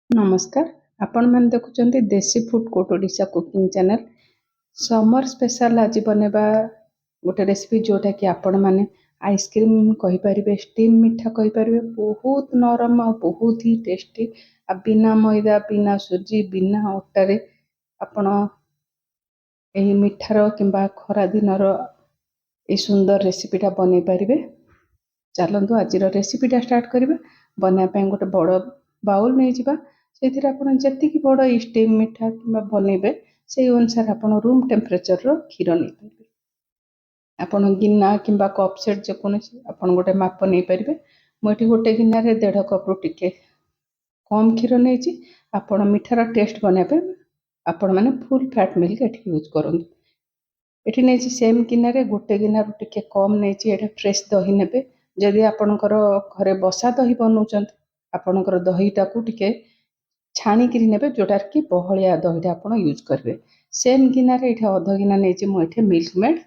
ନମସ୍କାର। ଆପଣମାନେ ଦେଖୁଛନ୍ତି ଦେଶୀ food court Odisha cooking channel. Summer special ଆଜି ବନେଇବା ଗୋଟେ ରେସିପି ଯେଉଁଟାକି ଆପଣମାନେ ଆଇସ୍କ୍ରିମ୍ କହିପାରିବେ, ଷ୍ଟିମ୍ ମିଠା କହିପାରିବେ। ବହୁତ ନରମ ଆଉ ବହୁତ ହି ଟେଷ୍ଟି। ଆଉ ବିନା ମଇଦା, ବିନା ସୁଜି, ବିନା ଅଟାରେ ଆପଣ ଏହି ମିଠାର କିମ୍ବା ଖରା ଦିନର এই ସୁନ୍ଦର ରେସିପିଟା ବନେଇ ପାରିବେ। ଚାଲନ୍ତୁ ଆଜିର ରେସିପିଟା ଷ୍ଟାର୍ଟ କରିବା। ବନେଇବା ପାଇଁ ଗୋଟେ ବଡ଼ ବାଉଲ୍ ନେଇଯିବା। ସେଥିରେ ଆପଣ ଯେତିକି ବଡ଼ ଷ୍ଟିମ୍ ମିଠା କିମ୍ବା ବନେଇବେ ସେଇ ଅନୁସାରେ ଆପଣ ରୁମ୍ ଟେମ୍ପରେଚରର କ୍ଷୀର ନେଇପାରିବେ। ଆପଣ ଗିନା କିମ୍ବା କପ୍ ସେଟ୍ ଯେକୌଣସି ଆପଣ ଗୋଟେ ମାପ ନେଇପାରିବେ। ମୁଁ ଏଠି ଗୋଟେ ଗିନାରେ 1.5 କପ୍ରୁ ଟିକେ କମ୍ କ୍ଷୀର ନେଇଛି। ଆପଣ ମିଠାର ଟେଷ୍ଟ ବନେଇବା ପାଇଁ ଆପଣମାନେ ଫୁଲ୍ ଫ୍ୟାଟ୍ ମିଲ୍କ ଏଠି ୟୁଜ୍ କରନ୍ତୁ। ଏଠି ନେଇଛି ସେମ୍ ଗିନାରେ ଗୋଟେ ଗିନାରୁ ଟିକେ କମ୍ ନେଇଛି। ଏଠି ଫ୍ରେଶ୍ ଦହି ନେବେ। ଯଦି ଆପଣଙ୍କର ଘରେ ବସା ଦହି ବନାଉଛନ୍ତି ଆପଣଙ୍କର ଦହିଟାକୁ ଟିକେ ଛାଣିକିରି ନେବେ, ଯେଉଁଟାରେ କି ବହଳିଆ ଦହିଟା ଆପଣ ୟୁଜ୍ କରିବେ। ସେମ୍ ଗିନାରେ ଏଠି ଅଧ ଗିନା ନେଇଛି ମୁଁ ଏଠି ମିଲ୍କ ମେଡ୍।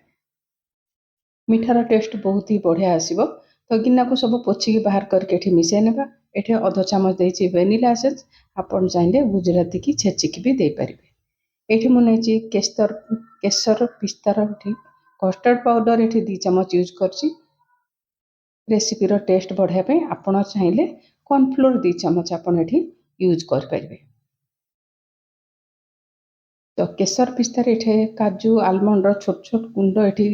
ମିଠାର ଟେଷ୍ଟ ବହୁତ ହି ବଢ଼ିଆ ଆସିବ। ତ ଗିନାକୁ ସବୁ ପୋଛିକି ବାହାର କରିକି ଏଠି ମିଶାଇ ନେବା। ଏଠି ଅଧ ଚାମଚ ଦେଇଛି ଭ୍ୟାନିଲା ଏସେନ୍ସ। ଆପଣ ଚାହିଁଲେ ଗୁଜୁରାତି କି ଛେଚିକି ବି ଦେଇପାରିବେ। ଏଠି ମୁଁ ନେଇଛି କେଶର ପିସ୍ତାର ଏଠି କଷ୍ଟାର୍ଡ଼ ପାଉଡ଼ର ଏଠି 2 ଚାମଚ ୟୁଜ୍ କରିଛି। ରେସିପିର ଟେଷ୍ଟ ବଢ଼ାଇବା ପାଇଁ ଆପଣ ଚାହିଁଲେ କର୍ଣ୍ଣଫ୍ଲୋର 2 ଚାମଚ ଆପଣ ଏଠି ୟୁଜ୍ କରିପାରିବେ। ତ କେଶର ପିସ୍ତାରେ ଏଠି କାଜୁ ଆଲମଣ୍ଡର ଛୋଟ ଛୋଟ ଗୁଣ୍ଡ ଏଠି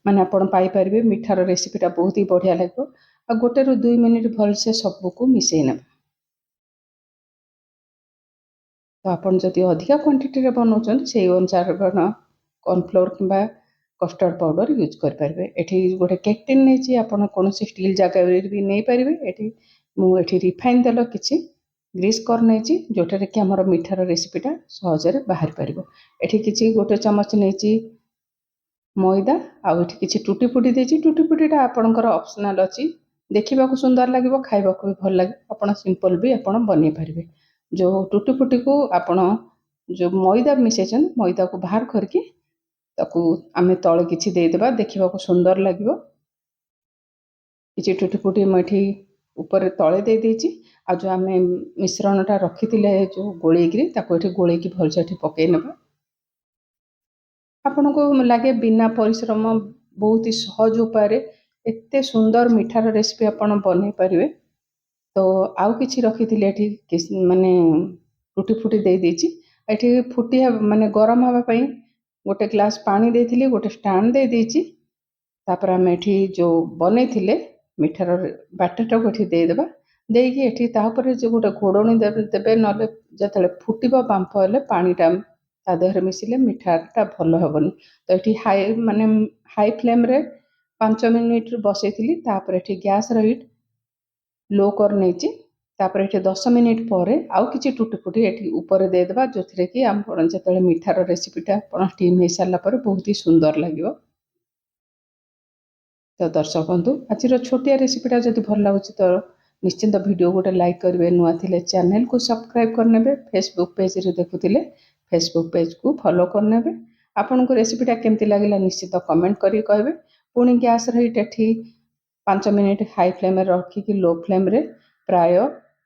ମାନେ ଆପଣ ପାଇପାରିବେ। ମିଠାର ରେସିପିଟା ବହୁତ ହି ବଢ଼ିଆ ଲାଗିବ। ଆଉ 1ରୁ 2 ମିନିଟ୍ ଭଲସେ ସବୁକୁ ମିଶାଇ ନେବା। ତ ଆପଣ ଯଦି ଅଧିକା କ୍ୱାଣ୍ଟିଟିରେ ବନାଉଛନ୍ତି ସେଇ ଅନୁସାରେ ଆପଣ କର୍ଣ୍ଣଫ୍ଲୋର କିମ୍ବା କଷ୍ଟାର୍ଡ଼ ପାଉଡ଼ର ୟୁଜ୍ କରିପାରିବେ। ଏଠି ଗୋଟେ କେକ୍ ଟିନ୍ ନେଇଛି। ଆପଣ କୌଣସି ଷ୍ଟିଲ୍ ଜାଗାରେ ବି ନେଇପାରିବେ। ମୁଁ ଏଠି ରିଫାଇନ୍ ତେଲ କିଛି ଗ୍ରୀସ୍ କରି ନେଇଛି, ଯେଉଁଟାରେ କି ଆମର ମିଠାର ରେସିପିଟା ସହଜରେ ବାହାରି ପାରିବ। ଏଠି କିଛି 1 ଚାମଚ ନେଇଛି ମଇଦା, ଆଉ ଏଠି କିଛି ଟୁଟି ଫୁଟି ଦେଇଛି। ଟୁଟି ଫୁଟିଟା ଆପଣଙ୍କର ଅପସନାଲ୍ ଅଛି। ଦେଖିବାକୁ ସୁନ୍ଦର ଲାଗିବ, ଖାଇବାକୁ ବି ଭଲ ଲାଗିବ। ଆପଣ ସିମ୍ପଲ୍ ବି ଆପଣ ବନେଇ ପାରିବେ। ଯେଉଁ ଟୁଟି ଫୁଟିକୁ ଆପଣ ଯେଉଁ ମଇଦା ମିଶାଇଛନ୍ତି ମଇଦାକୁ ବାହାର କରିକି ତାକୁ ଆମେ ତଳେ କିଛି ଦେଇଦେବା, ଦେଖିବାକୁ ସୁନ୍ଦର ଲାଗିବ। କିଛି ଟୁଟି ଫୁଟି ମୁଁ ଏଠି ଉପରେ ତଳେ ଦେଇଛି। ଆଉ ଯେଉଁ ଆମେ ମିଶ୍ରଣଟା ରଖିଥିଲେ ଯେଉଁ ଗୋଳେଇକିରି ତାକୁ ଏଠି ଗୋଳେଇକି ଭଲସେ ଏଠି ପକାଇ ନେବା। ଆପଣଙ୍କୁ ଲାଗେ ବିନା ପରିଶ୍ରମ ବହୁତ ହି ସହଜ ଉପାୟରେ ଏତେ ସୁନ୍ଦର ମିଠାର ରେସିପି ଆପଣ ବନେଇ ପାରିବେ। ତ ଆଉ କିଛି ରଖିଥିଲି ଏଠି ମାନେ ଟୁଟି ଫୁଟି ଦେଇଛି। ଏଠି ମାନେ ଗରମ ହେବା ପାଇଁ ଗୋଟେ ଗ୍ଲାସ୍ ପାଣି ଦେଇଥିଲି, ଗୋଟେ ଷ୍ଟାଣ୍ଡ ଦେଇଛି। ତାପରେ ଆମେ ଏଠି ଯେଉଁ ବନେଇଥିଲେ ମିଠାର ବ୍ୟାଟରଟାକୁ ଏଠି ଦେଇଦେବା। ଦେଇକି ଏଠି ତାପରେ ଯେଉଁ ଗୋଟେ ଘୋଡ଼ଣୀ ଦେବେ, ନହେଲେ ଯେତେବେଳେ ଫୁଟିବ ବାମ୍ଫ ହେଲେ ପାଣିଟା ତା ଦେହରେ ମିଶିଲେ ମିଠାଟା ଭଲ ହେବନି। ତ ଏଠି ହାଇ ଫ୍ଲେମ୍ରେ 5 ମିନିଟ୍ ବସେଇଥିଲି। ତାପରେ ଏଠି ଗ୍ୟାସ୍ର ହିଟ୍ ଲୋ କରି ନେଇଛି। ତାପରେ ଏଠି 10 ମିନିଟ୍ ପରେ ଆଉ କିଛି ଟୁଟି ଫୁଟି ଏଠି ଉପରେ ଦେଇଦେବା, ଯେଉଁଥିରେ କି ଆପଣ ଯେତେବେଳେ ମିଠାର ରେସିପିଟା ଆପଣ ଷ୍ଟିମ୍ ହେଇସାରିଲା ପରେ ବହୁତ ହି ସୁନ୍ଦର ଲାଗିବ। ତ ଦର୍ଶକ ବନ୍ଧୁ, ଆଜିର ଛୋଟିଆ ରେସିପିଟା ଯଦି ଭଲ ଲାଗୁଛି ତ ନିଶ୍ଚିନ୍ତ ଭିଡ଼ିଓ ଗୋଟେ ଲାଇକ୍ କରିବେ। ନୂଆ ଥିଲେ ଚ୍ୟାନେଲକୁ ସବସ୍କ୍ରାଇବ୍ କରିନେବେ। ଫେସବୁକ୍ ପେଜ୍ରେ ଦେଖୁଥିଲେ ଫେସବୁକ୍ ପେଜ୍କୁ ଫଲୋ କରିନେବେ। ଆପଣଙ୍କୁ ରେସିପିଟା କେମିତି ଲାଗିଲା ନିଶ୍ଚିତ କମେଣ୍ଟ କରିକି କହିବେ। ପୁଣି ଗ୍ୟାସ୍ର ହିଟ୍ ଏଠି 5 ମିନିଟ୍ ହାଇ ଫ୍ଲେମ୍ରେ ରଖିକି ଲୋ ଫ୍ଲେମ୍ରେ ପ୍ରାୟ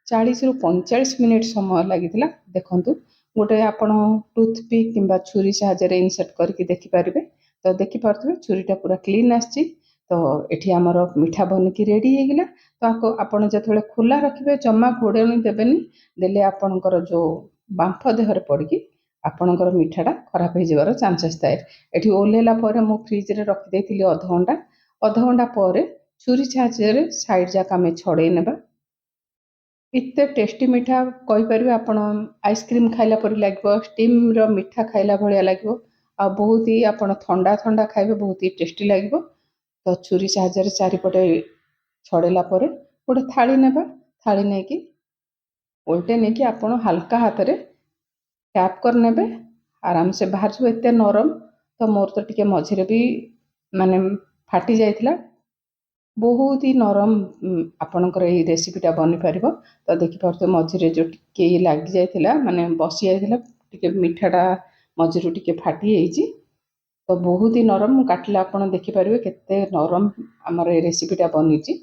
40ରୁ 45 ମିନିଟ୍ ସମୟ ଲାଗିଥିଲା। ଦେଖନ୍ତୁ, ଗୋଟେ ଆପଣ ଟୁଥପିକ୍ କିମ୍ବା ଛୁରୀ ସାହାଯ୍ୟରେ ଇନସର୍ଟ କରିକି ଦେଖିପାରିବେ। ତ ଦେଖିପାରୁଥିବେ ଛୁରୀଟା ପୁରା କ୍ଲିନ୍ ଆସିଛି। ତ ଏଠି ଆମର ମିଠା ବନିକି ରେଡ଼ି ହେଇଗଲା। ତ ଆପଣ ଯେତେବେଳେ ଖୋଲା ରଖିବେ ଜମା ଘୋଡ଼ଣୀ ଦେବେନି, ଦେଲେ ଆପଣଙ୍କର ଯେଉଁ ବାମ୍ଫ ଦେହରେ ପଡ଼ିକି ଆପଣଙ୍କର ମିଠାଟା ଖରାପ ହେଇଯିବାର ଚାନ୍ସେସ୍ ଥାଏ। ଏଠି ଓହ୍ଲେଇଲା ପରେ ମୁଁ ଫ୍ରିଜ୍ରେ ରଖିଦେଇଥିଲି ଅଧଘଣ୍ଟା ପରେ ଛୁରୀ ସାହାଯ୍ୟରେ ସାଇଡ଼୍ ଯାକ ଆମେ ଛଡ଼େଇ ନେବା। ଏତେ ଟେଷ୍ଟି ମିଠା କହିପାରିବେ, ଆପଣ ଆଇସ୍କ୍ରିମ୍ ଖାଇଲା ପରି ଲାଗିବ, ଷ୍ଟିମ୍ର ମିଠା ଖାଇଲା ଭଳିଆ ଲାଗିବ। ଆଉ ବହୁତ ହି ଆପଣ ଥଣ୍ଡା ଖାଇବେ, ବହୁତ ହି ଟେଷ୍ଟି ଲାଗିବ। ତ ଛୁରୀ ସାହାଯ୍ୟରେ ଚାରିପଟେ ଛଡ଼େଇଲା ପରେ ଗୋଟେ ଥାଳି ନେବା। ଥାଳି ନେଇକି ଓଲଟେଇ ନେଇକି ଆପଣ ହାଲକା ହାତରେ ଟ୍ୟାପ୍ କରିନେବେ, ଆରାମସେ ବାହାରିଯିବ। ଏତେ ନରମ, ତ ମୋର ତ ଟିକେ ମଝିରେ ବି ମାନେ ଫାଟି ଯାଇଥିଲା। ବହୁତ ହି ନରମ ଆପଣଙ୍କର ଏହି ରେସିପିଟା ବନିପାରିବ। ତ ଦେଖିପାରୁଥିବେ ମଝିରେ ଯେଉଁ ଟିକେ ଲାଗି ଯାଇଥିଲା, ମାନେ ବସି ଯାଇଥିଲା, ଟିକେ ମିଠାଟା ମଝିରୁ ଟିକେ ଫାଟି ହେଇଛି। ତ ବହୁତ ହି ନରମ। ମୁଁ କାଟିଲେ ଆପଣ ଦେଖିପାରିବେ କେତେ ନରମ ଆମର ଏ ରେସିପିଟା ବନିଛି।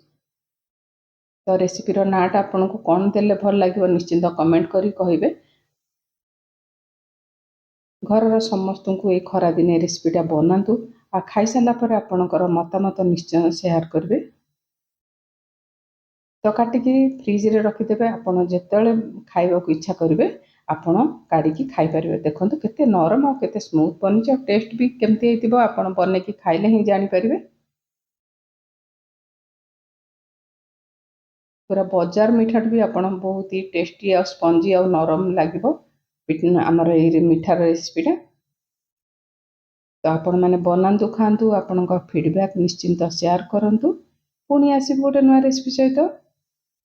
ତ ରେସିପିର ନାଁଟା ଆପଣଙ୍କୁ କ'ଣ ଦେଲେ ଭଲ ଲାଗିବ ନିଶ୍ଚିନ୍ତ କମେଣ୍ଟ କରି କହିବେ। ଘରର ସମସ୍ତଙ୍କୁ ଏଇ ଖରାଦିନେ ରେସିପିଟା ବନାନ୍ତୁ ଆଉ ଖାଇସାରିଲା ପରେ ଆପଣଙ୍କର ମତାମତ ନିଶ୍ଚୟ ସେୟାର କରିବେ। ତ କାଟିକି ଫ୍ରିଜରେ ରଖିଦେବେ। ଆପଣ ଯେତେବେଳେ ଖାଇବାକୁ ଇଚ୍ଛା କରିବେ ଆପଣ କାଢ଼ିକି ଖାଇପାରିବେ। ଦେଖନ୍ତୁ କେତେ ନରମ ଆଉ କେତେ ସ୍ମୁଥ୍ ବନିଛି ଆଉ ଟେଷ୍ଟ ବି କେମିତି ହେଇଥିବ ଆପଣ ବନେଇକି ଖାଇଲେ ହିଁ ଜାଣିପାରିବେ। ପୁରା ବଜାର ମିଠାଠୁ ବି ଆପଣ ବହୁତ ହି ଟେଷ୍ଟି ଆଉ ସ୍ପଞ୍ଜି ଆଉ ନରମ ଲାଗିବ ଆମର ଏଇ ମିଠାର ରେସିପିଟା। ତ ଆପଣମାନେ ବନାନ୍ତୁ, ଖାଆନ୍ତୁ, ଆପଣଙ୍କ ଫିଡ଼ବ୍ୟାକ୍ ନିଶ୍ଚିନ୍ତ ସେୟାର କରନ୍ତୁ। ପୁଣି ଆସିବୁ ଗୋଟେ ନୂଆ ରେସିପି ସହିତ।